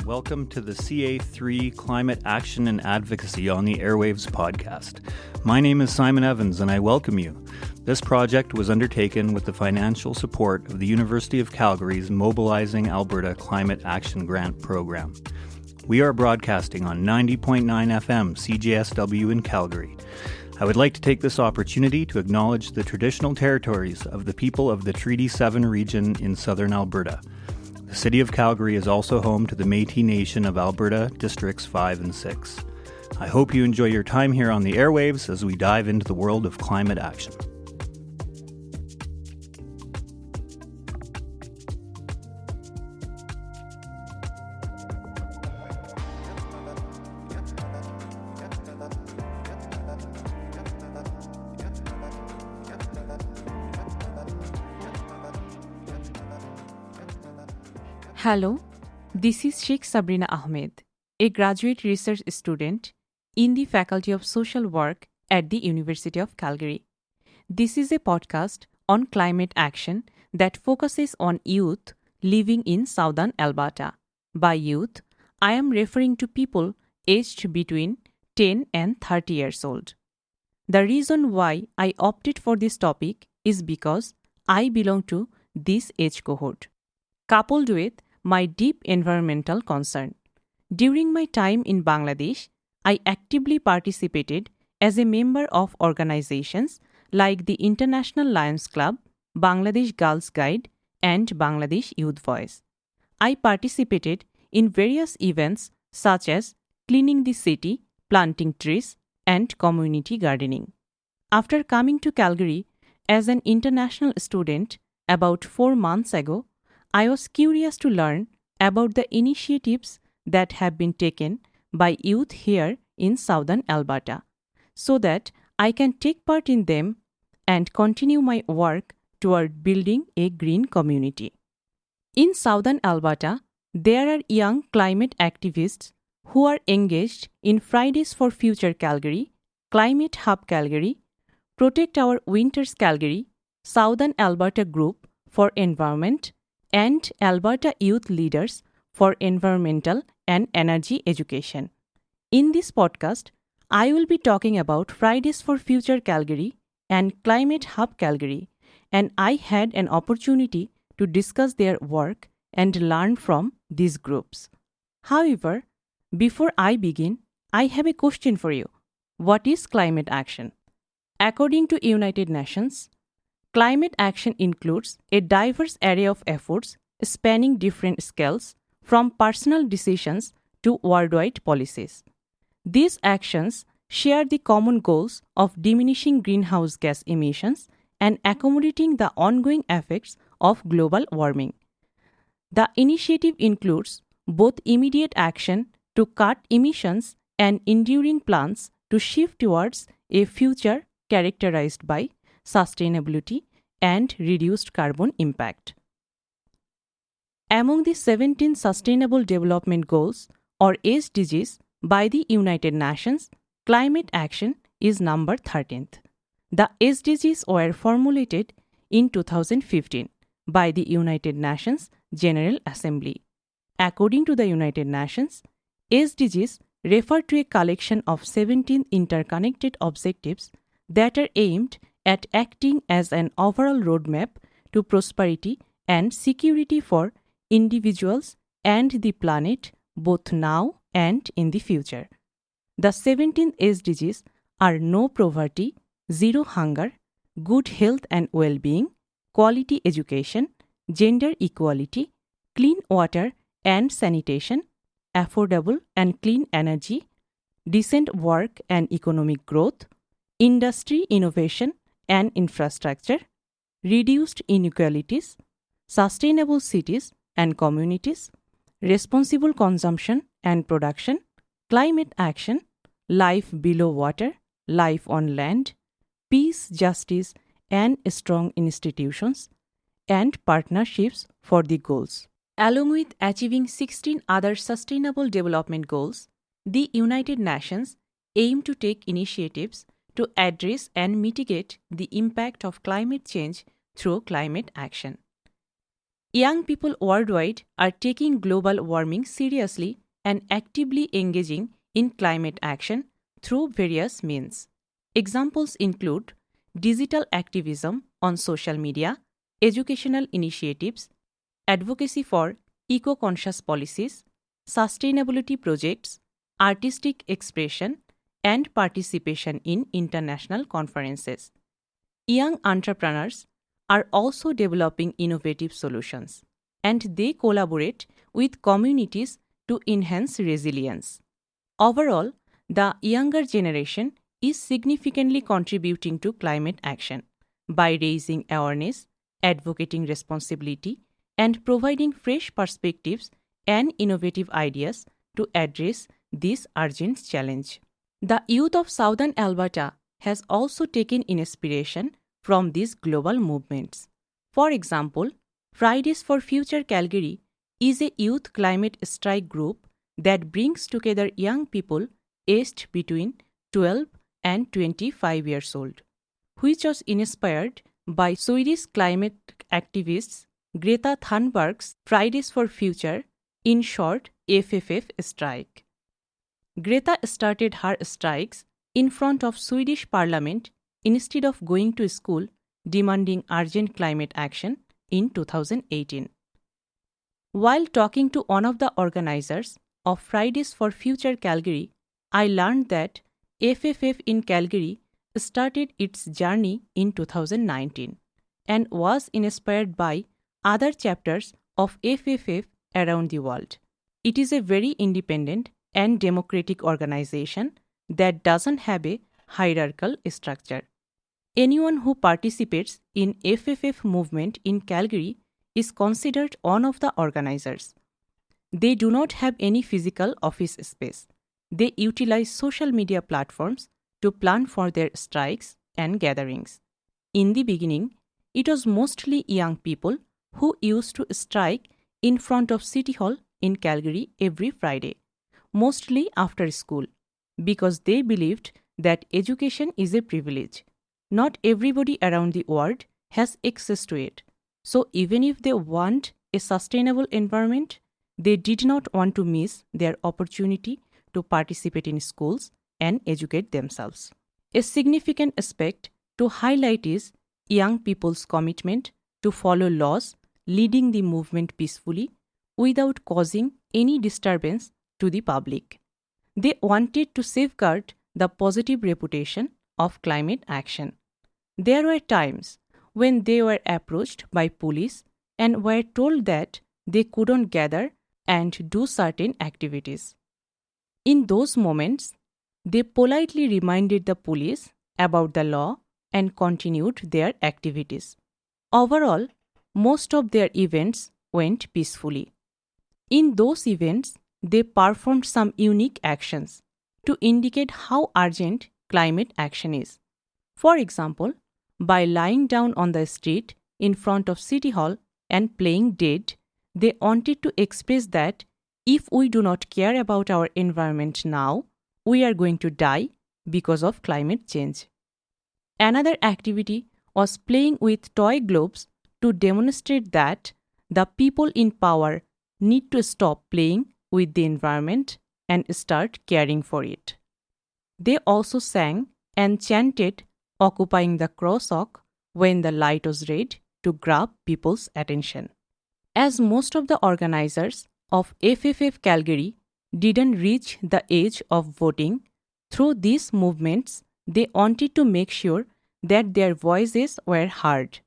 welcome to the CA3 Climate Action and Advocacy on the Airwaves podcast. My name is Simon Evans and I welcome you. This project was undertaken with the financial support of the University of Calgary's Mobilizing Alberta Climate Action Grant Program. We are broadcasting on 90.9 FM CJSW in Calgary. I would like to take this opportunity to acknowledge the traditional territories of the people of the Treaty 7 region in southern Alberta. The City of Calgary is also home to the Métis Nation of Alberta, Districts 5 and 6. I hope you enjoy your time here on the airwaves as we dive into the world of climate action. Hello, this is Sheikh Sabrina Ahmed, a graduate research student in the Faculty of Social Work at the University of Calgary. This is a podcast on climate action that focuses on youth living in southern Alberta. By youth, I am referring to people aged between 10 and 30 years old. The reason why I opted for this topic is because I belong to this age cohort, coupled with my deep environmental concern. During my time in Bangladesh, I actively participated as a member of organizations like the International Lions Club, Bangladesh Girls Guide, and Bangladesh Youth Voice. I participated in various events such as cleaning the city, planting trees, and community gardening. After coming to Calgary as an international student about 4 months ago, I was curious to learn about the initiatives that have been taken by youth here in southern Alberta, so that I can take part in them and continue my work toward building a green community. In southern Alberta, there are young climate activists who are engaged in Fridays for Future Calgary, Climate Hub Calgary, Protect Our Winters Calgary, Southern Alberta Group for Environment, and Alberta Youth Leaders for Environmental and Energy Education. In this podcast, I will be talking about Fridays for Future Calgary and Climate Hub Calgary, and I had an opportunity to discuss their work and learn from these groups. However, before I begin, I have a question for you. What is climate action? According to United Nations, climate action includes a diverse array of efforts spanning different scales, from personal decisions to worldwide policies. These actions share the common goals of diminishing greenhouse gas emissions and accommodating the ongoing effects of global warming. The initiative includes both immediate action to cut emissions and enduring plans to shift towards a future characterized by sustainability and reduced carbon impact. Among the 17 Sustainable Development Goals, or SDGs, by the United Nations, climate action is number 13th. The SDGs were formulated in 2015 by the United Nations General Assembly. According to the United Nations, SDGs refer to a collection of 17 interconnected objectives that are aimed at acting as an overall roadmap to prosperity and security for individuals and the planet both now and in the future. The 17 SDGs are no poverty, zero hunger, good health and well-being, quality education, gender equality, clean water and sanitation, affordable and clean energy, decent work and economic growth, industry innovation and infrastructure, reduced inequalities, sustainable cities and communities, responsible consumption and production, climate action, life below water, life on land, peace, justice, and strong institutions, and partnerships for the goals. Along with achieving 16 other Sustainable Development Goals, the United Nations aim to take initiatives to address and mitigate the impact of climate change through climate action. Young people worldwide are taking global warming seriously and actively engaging in climate action through various means. Examples include digital activism on social media, educational initiatives, advocacy for eco-conscious policies, sustainability projects, artistic expression, and participation in international conferences. Young entrepreneurs are also developing innovative solutions, and they collaborate with communities to enhance resilience. Overall, the younger generation is significantly contributing to climate action by raising awareness, advocating responsibility, and providing fresh perspectives and innovative ideas to address this urgent challenge. The youth of Southern Alberta has also taken inspiration from these global movements. For example, Fridays for Future Calgary is a youth climate strike group that brings together young people aged between 12 and 25 years old, which was inspired by Swedish climate activists Greta Thunberg's Fridays for Future, in short FFF strike. Greta started her strikes in front of Swedish Parliament instead of going to school, demanding urgent climate action in 2018. While talking to one of the organizers of Fridays for Future Calgary, I learned that FFF in Calgary started its journey in 2019 and was inspired by other chapters of FFF around the world. It is a very independent and democratic organization that doesn't have a hierarchical structure. Anyone who participates in FFF movement in Calgary is considered one of the organizers. They do not have any physical office space. They utilize social media platforms to plan for their strikes and gatherings. In the beginning, it was mostly young people who used to strike in front of City Hall in Calgary every Friday, mostly after school, because they believed that education is a privilege. Not everybody around the world has access to it. So even if they want a sustainable environment, they did not want to miss their opportunity to participate in schools and educate themselves. A significant aspect to highlight is young people's commitment to follow laws, leading the movement peacefully without causing any disturbance to the public. They wanted to safeguard the positive reputation of climate action. There were times when they were approached by police and were told that they couldn't gather and do certain activities. In those moments, they politely reminded the police about the law and continued their activities. Overall, most of their events went peacefully. In those events, they performed some unique actions to indicate how urgent climate action is. For example, by lying down on the street in front of City Hall and playing dead, they wanted to express that if we do not care about our environment now, we are going to die because of climate change. Another activity was playing with toy globes to demonstrate that the people in power need to stop playing with the environment and start caring for it. They also sang and chanted occupying the crosswalk when the light was red to grab people's attention. As most of the organizers of FFF Calgary didn't reach the age of voting, through these movements, they wanted to make sure that their voices were heard.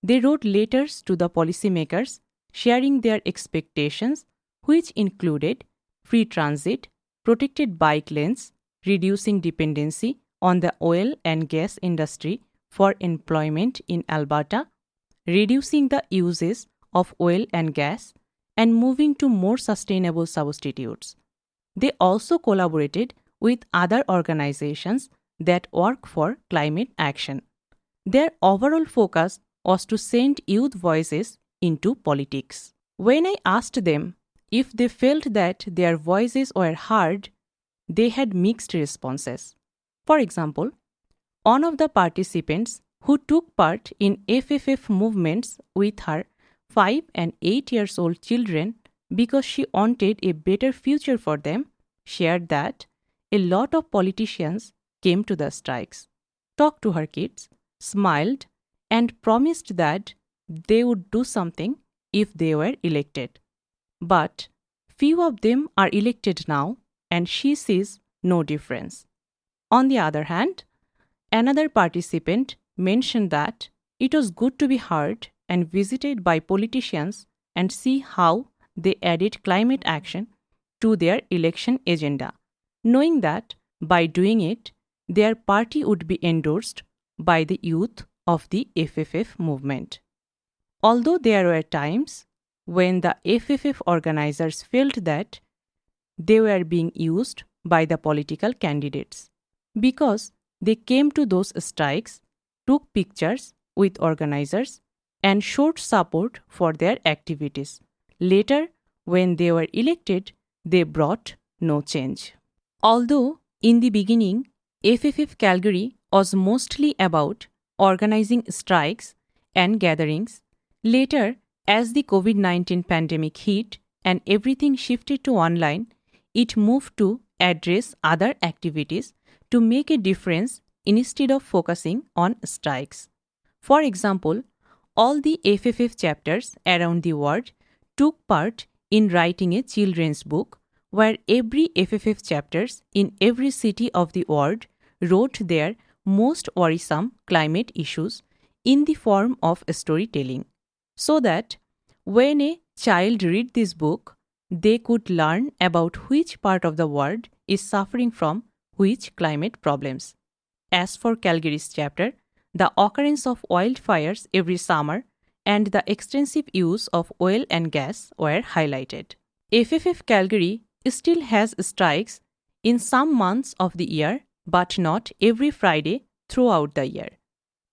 They wrote letters to the policymakers sharing their expectations, which included free transit, protected bike lanes, reducing dependency on the oil and gas industry for employment in Alberta, reducing the uses of oil and gas, and moving to more sustainable substitutes. They also collaborated with other organizations that work for climate action. Their overall focus was to send youth voices into politics. When I asked them if they felt that their voices were heard, they had mixed responses. For example, one of the participants who took part in FFF movements with her 5 and 8 years old children, because she wanted a better future for them, shared that a lot of politicians came to the strikes, talked to her kids, smiled, and promised that they would do something if they were elected. But few of them are elected now, and she sees no difference. On the other hand, another participant mentioned that it was good to be heard and visited by politicians and see how they added climate action to their election agenda, knowing that by doing it, their party would be endorsed by the youth of the FFF movement. Although there were times when the FFF organizers felt that they were being used by the political candidates, because they came to those strikes, took pictures with organizers, and showed support for their activities. Later, when they were elected, they brought no change. Although in the beginning, FFF Calgary was mostly about organizing strikes and gatherings, later, as the COVID-19 pandemic hit and everything shifted to online, it moved to address other activities to make a difference instead of focusing on strikes. For example, all the FFF chapters around the world took part in writing a children's book where every FFF chapters in every city of the world wrote their most worrisome climate issues in the form of storytelling, so that when a child read this book, they could learn about which part of the world is suffering from which climate problems. As for Calgary's chapter, the occurrence of wildfires every summer and the extensive use of oil and gas were highlighted. FFF Calgary still has strikes in some months of the year, but not every Friday throughout the year.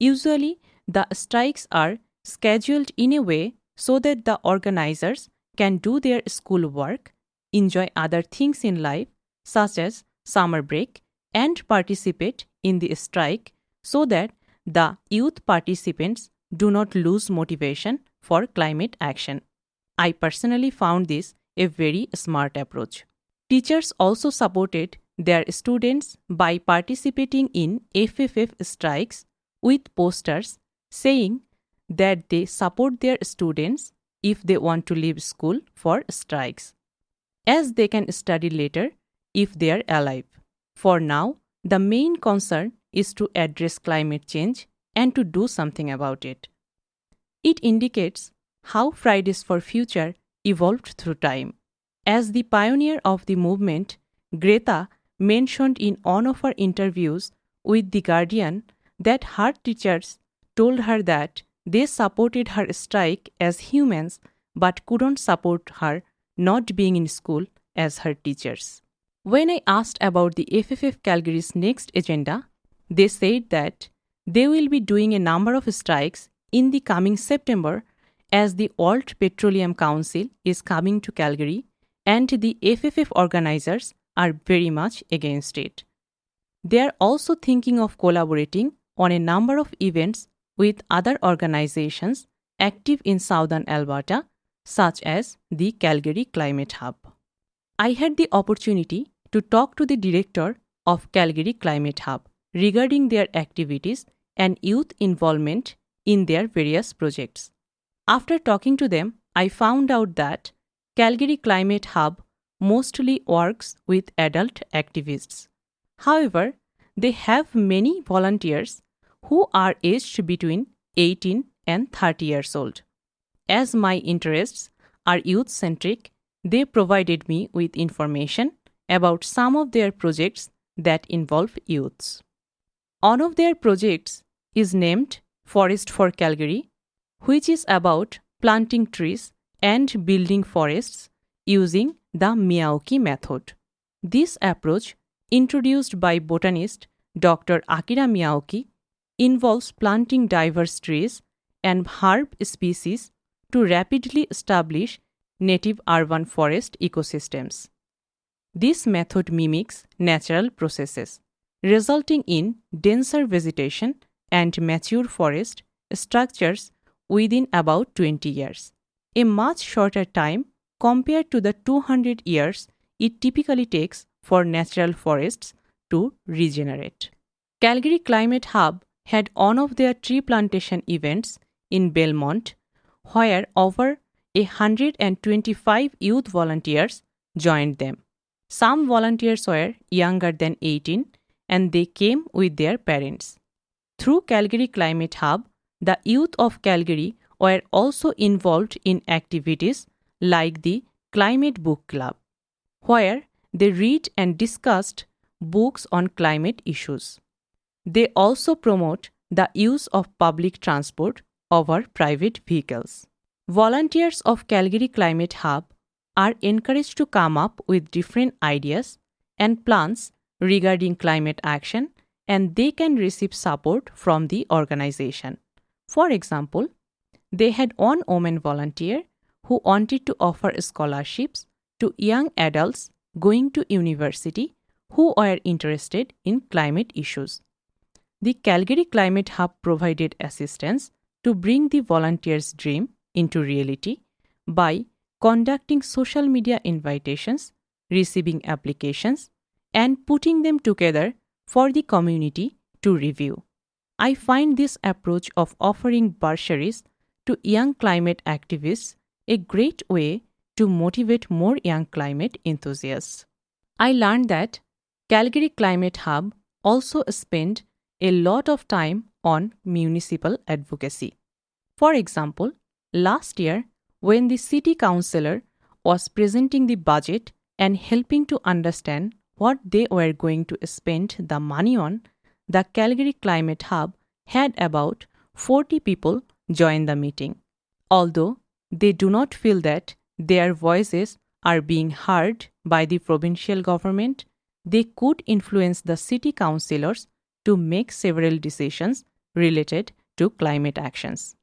Usually, the strikes are scheduled in a way so that the organizers can do their school work, enjoy other things in life, such as summer break, and participate in the strike so that the youth participants do not lose motivation for climate action. I personally found this a very smart approach. Teachers also supported their students by participating in FFF strikes with posters saying that they support their students if they want to leave school for strikes, as they can study later if they are alive. For now, the main concern is to address climate change and to do something about it. It indicates how Fridays for Future evolved through time. As the pioneer of the movement, Greta mentioned in one of her interviews with The Guardian that her teachers told her that they supported her strike as humans but couldn't support her not being in school as her teachers. When I asked about the FFF Calgary's next agenda, they said that they will be doing a number of strikes in the coming September as the World Petroleum Council is coming to Calgary and the FFF organizers are very much against it. They are also thinking of collaborating on a number of events with other organizations active in southern Alberta, such as the Calgary Climate Hub. I had the opportunity to talk to the director of Calgary Climate Hub regarding their activities and youth involvement in their various projects. After talking to them, I found out that Calgary Climate Hub mostly works with adult activists. However, they have many volunteers who are aged between 18 and 30 years old. As my interests are youth-centric, they provided me with information about some of their projects that involve youths. One of their projects is named Forest for Calgary, which is about planting trees and building forests using the Miyawaki method. This approach, introduced by botanist Dr. Akira Miyawaki, involves planting diverse trees and herb species to rapidly establish native urban forest ecosystems. This method mimics natural processes, resulting in denser vegetation and mature forest structures within about 20 years. a much shorter time compared to the 200 years it typically takes for natural forests to regenerate. Calgary Climate Hub had one of their tree plantation events in Belmont, where over 125 youth volunteers joined them. Some volunteers were younger than 18 and they came with their parents. Through Calgary Climate Hub, the youth of Calgary were also involved in activities like the Climate Book Club, where they read and discussed books on climate issues. They also promote the use of public transport over private vehicles. Volunteers of Calgary Climate Hub are encouraged to come up with different ideas and plans regarding climate action, and they can receive support from the organization. For example, they had one woman volunteer who wanted to offer scholarships to young adults going to university who were interested in climate issues. The Calgary Climate Hub provided assistance to bring the volunteers' dream into reality by conducting social media invitations, receiving applications, and putting them together for the community to review. I find this approach of offering bursaries to young climate activists a great way to motivate more young climate enthusiasts. I learned that Calgary Climate Hub also spent a lot of time on municipal advocacy. For example, last year, when the city councillor was presenting the budget and helping to understand what they were going to spend the money on, the Calgary Climate Hub had about 40 people join the meeting. Although they do not feel that their voices are being heard by the provincial government, they could influence the city councillors to make several decisions related to climate actions.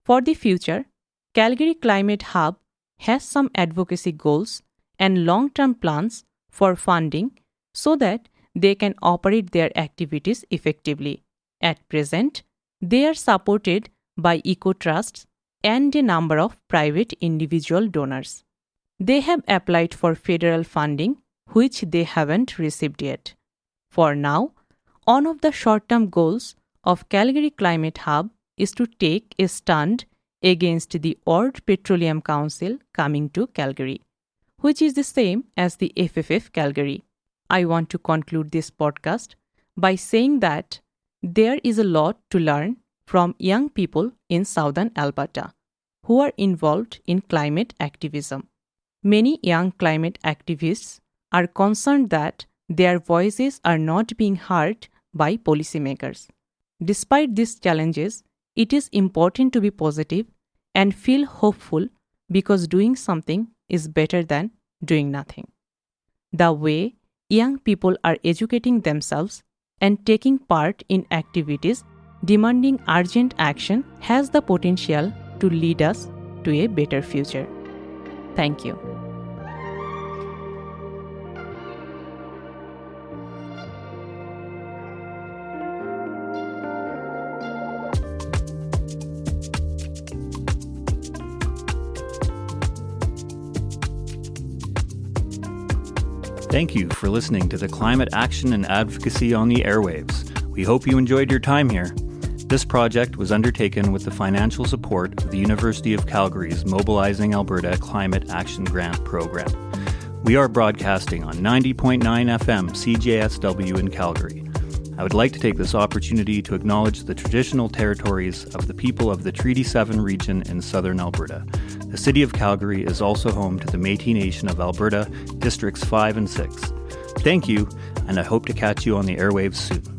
For the future, Calgary Climate Hub has some advocacy goals and long-term plans for funding so that they can operate their activities effectively. At present, they are supported by eco-trusts and a number of private individual donors. They have applied for federal funding, which they haven't received yet. For now, one of the short-term goals of Calgary Climate Hub is to take a stand against the World Petroleum Council coming to Calgary, which is the same as the FFF Calgary. I want to conclude this podcast by saying that there is a lot to learn from young people in southern Alberta who are involved in climate activism. Many young climate activists are concerned that their voices are not being heard by policymakers. Despite these challenges, it is important to be positive and feel hopeful because doing something is better than doing nothing. The way young people are educating themselves and taking part in activities demanding urgent action has the potential to lead us to a better future. Thank you. Thank you for listening to the Climate Action and Advocacy on the Airwaves. We hope you enjoyed your time here. This project was undertaken with the financial support of the University of Calgary's Mobilizing Alberta Climate Action Grant Program. We are broadcasting on 90.9 FM CJSW in Calgary. I would like to take this opportunity to acknowledge the traditional territories of the people of the Treaty 7 region in southern Alberta. The City of Calgary is also home to the Métis Nation of Alberta, Districts 5 and 6. Thank you, and I hope to catch you on the airwaves soon.